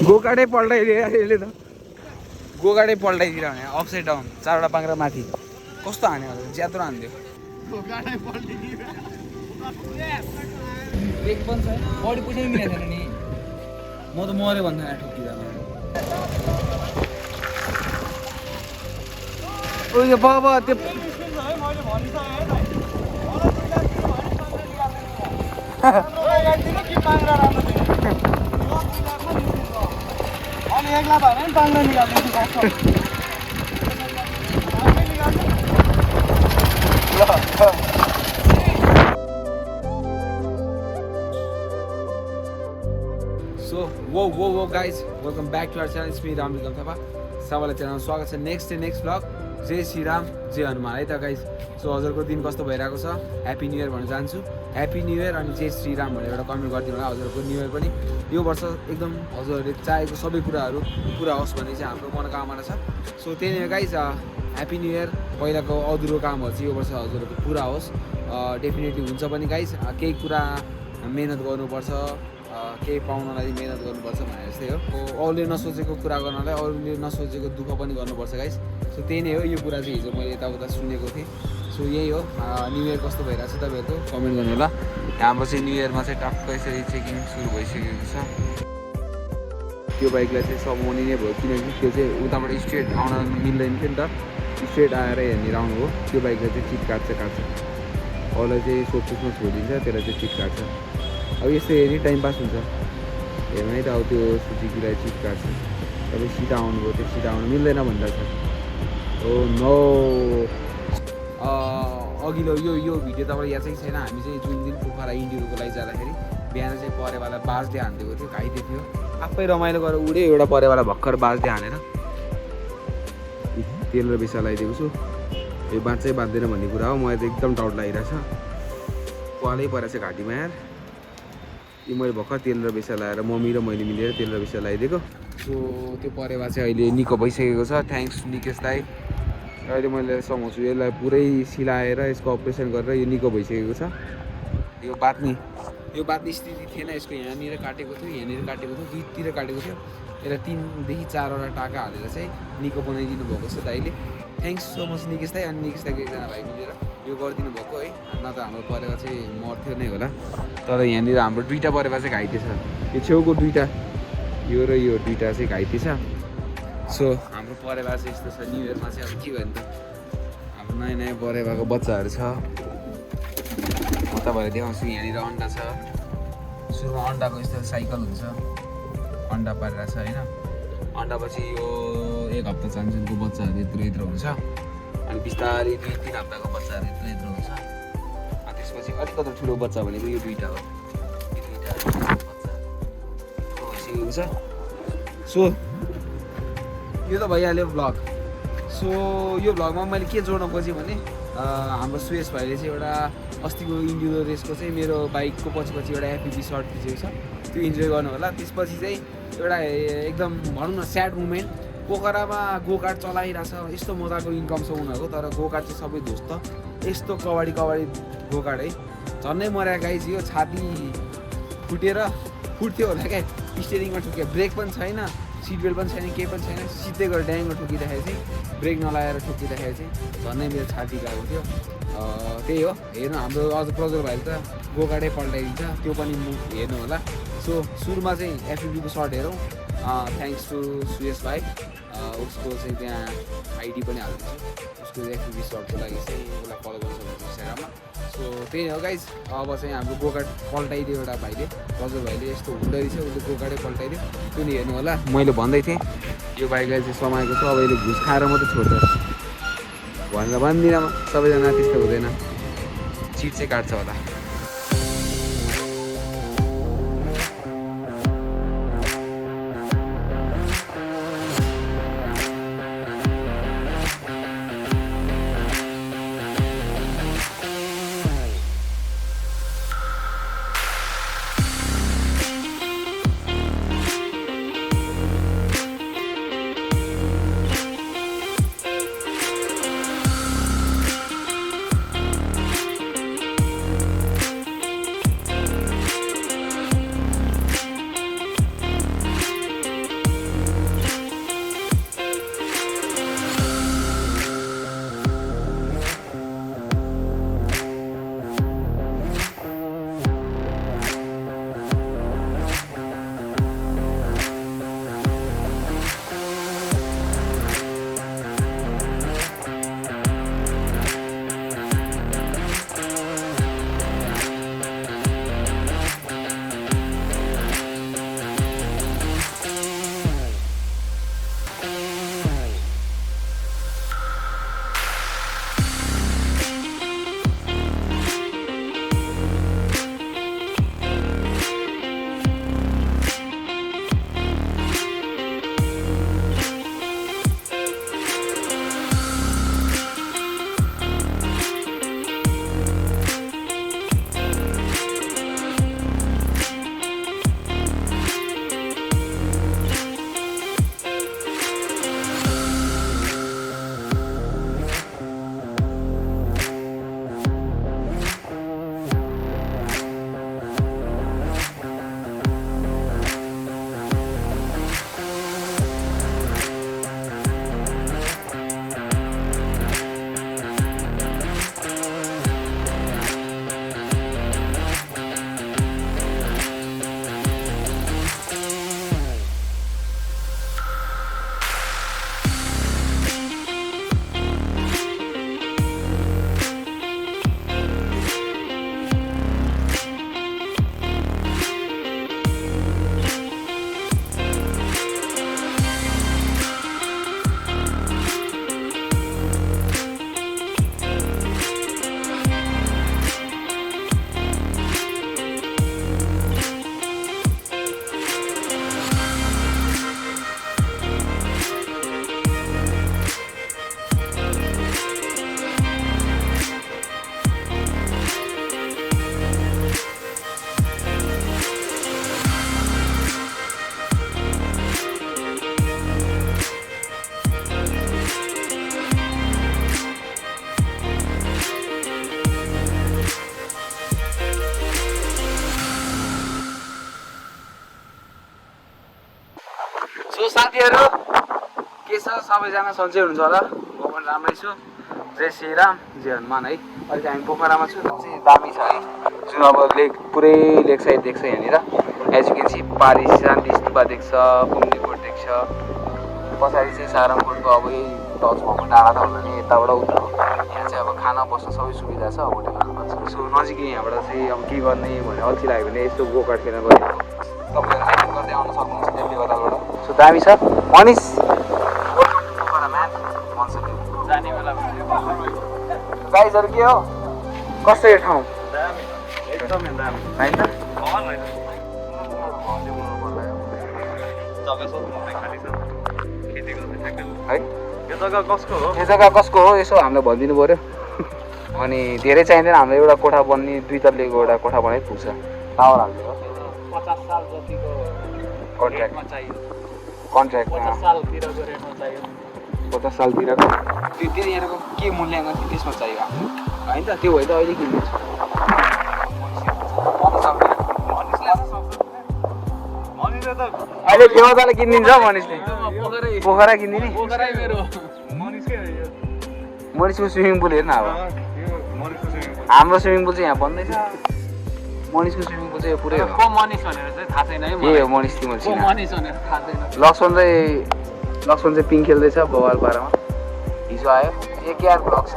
गोकाडै पल्टाइदियो यसले त गोकाडै पल्टाइदिएर भने अपसाइड डाउन 4वटा पाङ्रा माथि कस्तो हान्यो ज्यात्रो हान्दियो ब्रेक पनि छैन बडी पुग्नै मिलेको छैन नि म त मऱ्यो भन्दा ठोकिँदा यो बाबा त्यो अनि एक्ला भएन नि पाङ्रा निकाल्दिन्छु So, whoa guys, welcome back to our channel. It's me Ramil Gamthapa. सबैलाई च्यानलमा स्वागत छ नेक्स्ट भ्लग जय श्रीराम जय हनुमान है त गाइज सो हजुरको दिन कस्तो भइरहेको छ ह्यापी न्यू इयर भन्न चाहन्छु ह्यापी न्यू इयर अनि जय श्रीराम भनेर एउटा कमेन्ट गरिदिनु होला हजुरको न्यू इयर पनि यो वर्ष एकदम हजुरहरूले चाहेको सबै कुराहरू पुरा होस् भन्ने चाहिँ हाम्रो मनोकामना छ सो त्यही नै गाइज ह्यापी न्यू इयर पहिलाको अधुरो कामहरू चाहिँ यो वर्ष हजुरहरूको पुरा होस् डेफिनेटली हुन्छ पनि गाइज केही कुरा मेहनत गर्नुपर्छ केही पाउनलाई मेहनत गर्नुपर्छ भने जस्तै हो अरूले नसोचेको कुरा गर्नलाई अरूले नसोचेको दुःख पनि गर्नुपर्छ गाइस सो त्यही नै हो यो कुरा चाहिँ हिजो मैले यताउता सुनेको थिएँ सो यही हो न्यू इयर कस्तो भइरहेको छ तपाईँहरूको कमेन्ट गर्नु होला हाम्रो चाहिँ न्यू इयरमा चाहिँ टक्क यसरी चेकिङ सुरु भइसकेको छ त्यो बाइकलाई चाहिँ समाउने नै भयो किनकि त्यो चाहिँ उताबाट स्ट्रेट आउन मिल्दैन थियो नि त स्ट्रेट आएर हेर्नेर आउनु हो त्यो बाइकलाई चाहिँ चिट काट्छ अरूलाई चाहिँ सोधपुछमा छोडिदिन्छ त्यसलाई चाहिँ चिट काट्छ अब यस्तो हेरी टाइम पास हुन्छ हेर्नु है त अब त्यो सुजुकीलाई चिट काट्छ तपाईँ सिधा आउनुभयो त्यो सिधा आउनु मिल्दैन भन्दा छ ओ नो अघिल्लो यो भिडियो तपाईँ याद चाहिँ छैन हामी चाहिँ जुन दिन पोखरा इन्डियोको लागि जाँदाखेरि बिहान चाहिँ परेवाला बाजले हानिदिएको थियो घाइते थियो आफै रमाइलो गरेर उड्यो एउटा परेवाला भर्खर बाजले हानेर तेल र बेसा लगाइदिएको छु यो बाँच्दै बाँच्दैन भन्ने कुरा हो मलाई त एकदम डाउट लागिरहेछ पालै परेको छ घाँटीमा यार यो मैले भर्खर तेल र बेसा लगाएर मम्मी र मैले मिलेर तेल र बेसा लगाइदिएको सो त्यो परेवा चाहिँ अहिले निको भइसकेको छ थ्याङ्क्स निकेश दाई अहिले मैले समाउँछु यसलाई पुरै सिलाएर यसको अपरेसन गरेर यो निको भइसकेको छ यो बाँच्ने स्थिति थिएन यसको यहाँनिर काटेको थियो यहाँनिर काटेको थियो दुईतिर काटेको थियो यसलाई 3 देखि 4वटा टाका हालेर चाहिँ निको बनाइदिनु भएको छ दाइले थ्याङ्क्स सो मच निकेश दाई अनि निकेश दाईको एकजना भाइ मिलेर यो गरिदिनु भएको है न त हाम्रो परेवा चाहिँ मर्थ्यो नै होला तर यहाँनिर हाम्रो दुईवटा परेवा चाहिँ घाइते छ यो छेउको दुईवटा यो र यो दुईवटा चाहिँ घाइते छ सो हाम्रो परेवा चाहिँ यस्तो छ न्यु इयरमा चाहिँ अब के भयो नि त हाम्रो नयाँ परेवाको बच्चाहरू छ म तपाईँहरू देखाउँछु यहाँनिर अन्डा छ सुरुमा अन्डाको यस्तो साइकल हुन्छ अन्डा पारिरहेको छ होइन अन्डा पछि यो 1 हप्ता चान्सुनको बच्चाहरू यत्रो हुन्छ अनि बिस्तारै 2-3 हप्ताको बच्चाहरू यत्रो हुन्छ अनि त्यसपछि अलिकति ठुलो बच्चा भनेको यो दुईवटा हो यो दुईवटा बच्चा भइसकेको छ सो यो त भइहाल्यो भ्लग सो यो भ्लगमा मैले के जोड्न खोजेँ भने हाम्रो सुयस भाइले चाहिँ एउटा अस्तिको इन्डियो रेसको चाहिँ मेरो बाइकको पछि एउटा एफिबी सर्ट खिचेको छ त्यो इन्जोय गर्नु होला त्यसपछि चाहिँ एउटा एकदम भनौँ न स्याड मुमेन्ट पोखरामा गोकार्ट चलाइरहेछ यस्तो मजाको इन्कम छ उनीहरूको तर गोकार्ट चाहिँ सबै दोस्त यस्तो कबाडी गोकार्ट है झन्नै मर्या गाइज यो छाती फुट्थ्यो होला क्या स्टेरिङमा ठोक्यो ब्रेक पनि छैन सिट बेल्ट पनि छैन केही पनि छैन सिधै गएर ड्याङमा ठोकिँदाखेरि चाहिँ ब्रेक नलाएर ठोकिँदाखेरि चाहिँ झन्नै मेरो छाती गएको थियो त्यही हो हेर्नु हाम्रो अझ प्रज्वल भाइले त गोकार्टै पल्टाइदिन्छ त्यो पनि हेर्नु होला सो सुरुमा चाहिँ एफइबीको सर्ट हेरौँ थ्याङ्क्स टु सुयस भाइ उसको चाहिँ त्यहाँ आइडी पनि हाल्छु उसको एफइबी सर्टको लागि चाहिँ उसलाई फलो गर्नु सक्नुहुन्छ इन्स्टाग्राममा सो त्यही हो गाइज अब चाहिँ हाम्रो गोकार्ट पल्टाइदियो एउटा भाइले प्रज्वल भाइले यस्तो हुँदो रहेछ उसले गोकार्टै पल्टाइदियो त्यो नि हेर्नु होला मैले भन्दै थिएँ यो बाइकलाई चाहिँ समाएको छ अब अहिले घुस खाएर मात्रै छोड्छ भनेर भन्दिनँ सबैजना त्यस्तो हुँदैन चिट चाहिँ काट्छ होला साथीहरू के छ सबैजना सन्चै हुनुहुन्छ होला म पनि राम्रै छु जय श्रीराम जय हनुमान है अहिले हामी पोखरामा छु चाहिँ दामी छ है जुन अब लेक पुरै लेक साइड देख्छ यहाँनिर एज यु क्यान सी पारी शान्ति स्तूपा देख्छ पुम्लीकोट देख्छ पछाडि चाहिँ सारङकोटको अब यही टच भएको डाँडा त होला नि यताबाट उता हो यहाँ चाहिँ अब खाना बस्न सबै सुविधा छ होटेलहरू छ सो नजिकै यहाँबाट चाहिँ अब के गर्ने भनेर अल्छी लाग्यो भने यस्तो गोकाठ खेल्न गयो तपाईँहरू ट्रेकिङ गर्दै आउन सक्नुहुन्छ त्यसले गर्दाबाट सो दामी छ मनिष जाने बेला गाइजहरू के हो कस्तो यो ठाउँ एकदमै दामी होइन है यो जग्गा कसको हो यो जग्गा कसको हो यसो हामीलाई भनिदिनु पऱ्यो अनि धेरै चाहिँदैन हामीलाई एउटा कोठा बन्ने 2 तल्लेको एउटा कोठा बनाइ पुग्छ टावर हाल्दियो 50 साल जतिको कन्ट्र्याक्टमा चाहियो कन्ट्र्याक्ट 50 सालतिरको रेटमा चाहियो 50 सालतिरको त्यो यहाँको के मूल्याङ्कन थियो त्यसमा चाहियो होइन त त्यो भए त अहिले किनिदिन्छु अहिले फेवादाले किनिदिन्छ मनिषले पोखरा किनिदिने मनिषको स्विमिङ पुल हेर्न अब हाम्रो स्विमिङ पुल चाहिँ यहाँ बन्दैछ मनिषको स्विमिङ पुल चाहिँ यो पुरै हो ए हो मनिष तिम्रो लक्ष्मण चाहिँ पिङ खेल्दैछ बवाल पारामा हिजो आयो एक यार ब्लग छ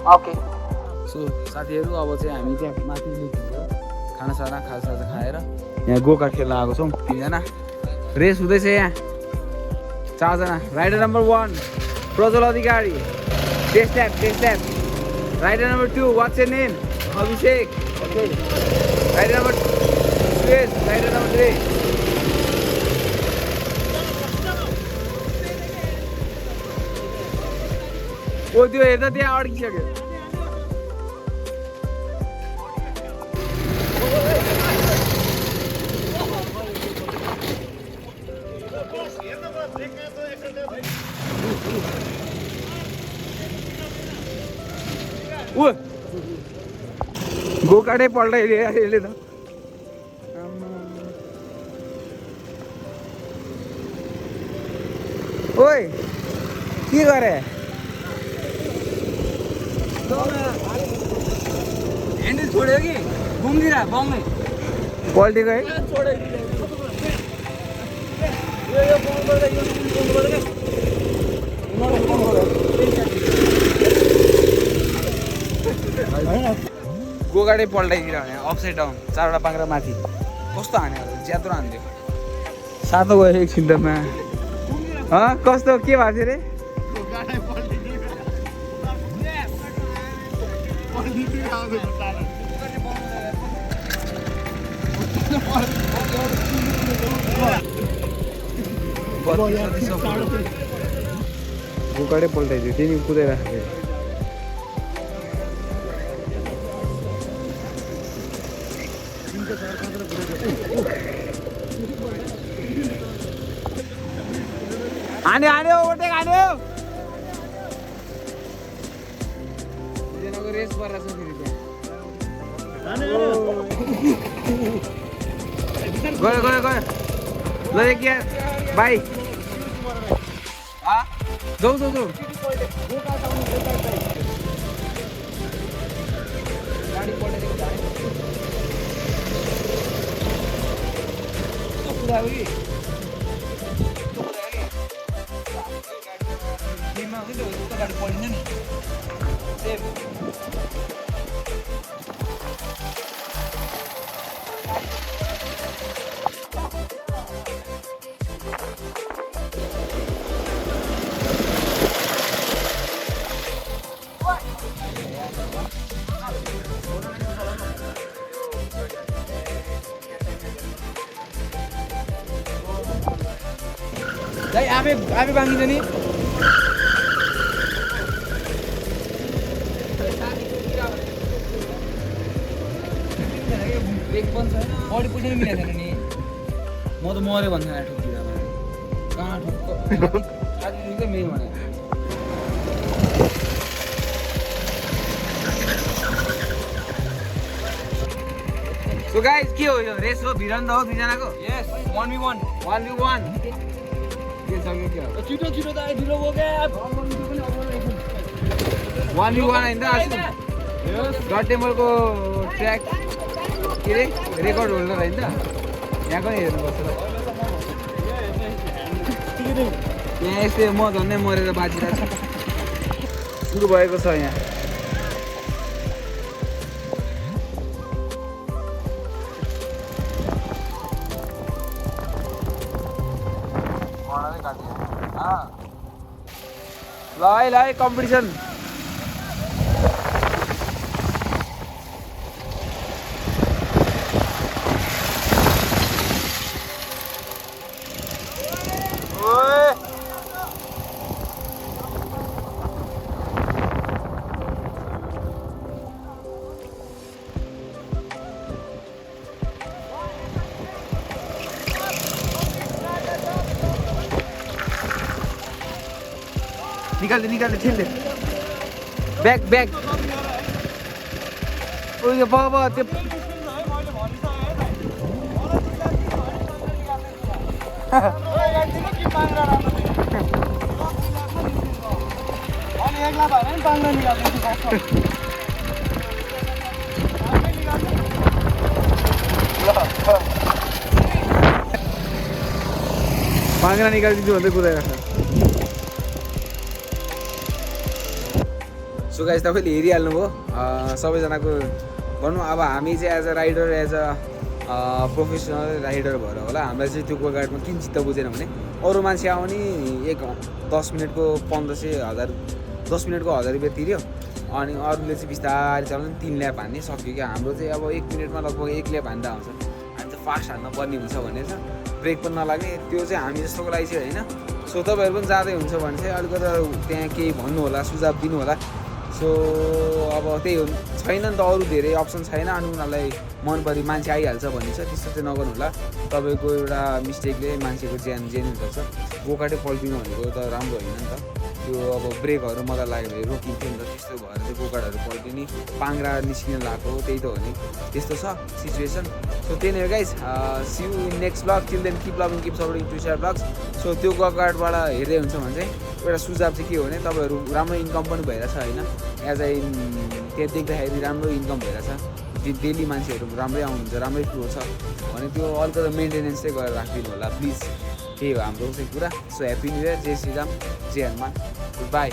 ओके सो साथीहरू अब चाहिँ हामी त्यहाँ माथि लेखिन्छ खानासाना खाजासाजा खाएर यहाँ गोकाठ खेल्न आएको छौँ 3 जना रेस हुँदैछ यहाँ 4 जना rider number 1 Prajwal Adhikari test tap rider number 2 what's your name Abhishek rider number 2 rider number 3 ओ त्यो हेर्दा त्यहाँ अड्किसक्यो गोकाठै पल्टाइदियो यसले त ओइ के गरे ह्यान्डल छोड्यो कि घुम्दिरा बङ्गै पल्टेको है गोगाडै पल्टाइदिएर भने अपसाइड डाउन 4वटा पाङ्रा माथि कस्तो हान्यो ज्यात्रो हान्थ्यो सातो गयो एकछिन त कस्तो के भएको थियो रे गोगाडै पल्टाइदियो तिमी कुदेर हान्यो ओभरटेक हान्यो रेस गरेर छ फेरि त्यहाँ गयो ल एक यार बाई जाऊ गाडी पल्टाइदिएको गाडी पढिन्छ नि आफै बाँगिन्छ नि ब्रेक पनि छैन बडी पुग्नै मिलेको छैन नि म त मऱ्यो भन्छ ठुक्किँदा कहाँ ठुक्क आज मेन भने सो गाइस के हो यो रेस हो भिरन्द हो दुईजनाको यस 1v1 1v1 के सक्यो के हो छिटो छिटो त ढिलो भयो क्या 1v1 हैन त आजु डट टेम्पलको ट्र्याक के रे रेकर्ड होल्डर हैन त यहाँ पनि हेर्नुपर्छ ल यहाँ यस्तै म झन्डै मरेर बाँचिरहेको छु सुरु भएको छ यहाँ ल है कम्पिटिसन निकाल्दै ठेल्दै ब्याग उयो बाबा त्यो पाङ्ग्रा निकालिदिन्छु भन्दै कुदाइरहेको सो गाइस तपाईँले हेरिहाल्नुभयो सबैजनाको भनौँ अब हामी चाहिँ as a rider as a professional rider भएर होला हामीलाई चाहिँ त्यो गोगार्डमा किन चित्त बुझेन भने अरू मान्छे आउने 10 मिनटको 1500 10 मिनटको 1000 रुपियाँ तिर्यो अनि अरूले चाहिँ बिस्तारै चलाउनु 3 ल्याप हान्ने सक्यो क्या हाम्रो चाहिँ अब 1 मिनटमा लगभग 1 ल्याप हान्दा आउँछ हामी चाहिँ फास्ट हान्न पर्ने हुन्छ भनेर ब्रेक पनि नलाग्ने त्यो चाहिँ हामी जस्तोको लागि चाहिँ होइन सो तपाईँहरू पनि जाँदै हुन्छ भने चाहिँ अलिकति त्यहाँ केही भन्नु होला सुझाव दिनु होला सो अब त्यही हो छैन नि त अरू धेरै अप्सन छैन अनि उनीहरूलाई मन पऱ्यो मान्छे आइहाल्छ भन्ने छ त्यस्तो चाहिँ नगर्नु होला तपाईँको एउटा मिस्टेकले मान्छेको ज्यान हुनुपर्छ गोकाटै पल्टिनु भनेको त राम्रो होइन नि त त्यो अब ब्रेकहरू मजा लाग्यो भने रोकिन्थ्यो नि त त्यस्तो भएर चाहिँ गोकाटहरू पल्टिने पाङ्ग्रा निस्किन लगाएको त्यही त हो नि त्यस्तो छ सिचुएसन सो त्यही नै हो guys see you in next vlog till then keep loving keep supporting twins rider vlogs so त्यो गोकाटबाट हेर्दै हुन्छ भने चाहिँ एउटा सुझाव चाहिँ के हो भने तपाईँहरू राम्रो इन्कम पनि भइरहेछ होइन एज अ त्यहाँ देख्दाखेरि राम्रो इन्कम भइरहेछ डेली मान्छेहरू राम्रै आउनुहुन्छ राम्रै कुरो छ भने त्यो अलिकति मेन्टेनेन्स चाहिँ गरेर राखिदिनु होला प्लिज त्यही हो हाम्रो चाहिँ कुरा so happy new year Jay Shriram Jay Hanuman good by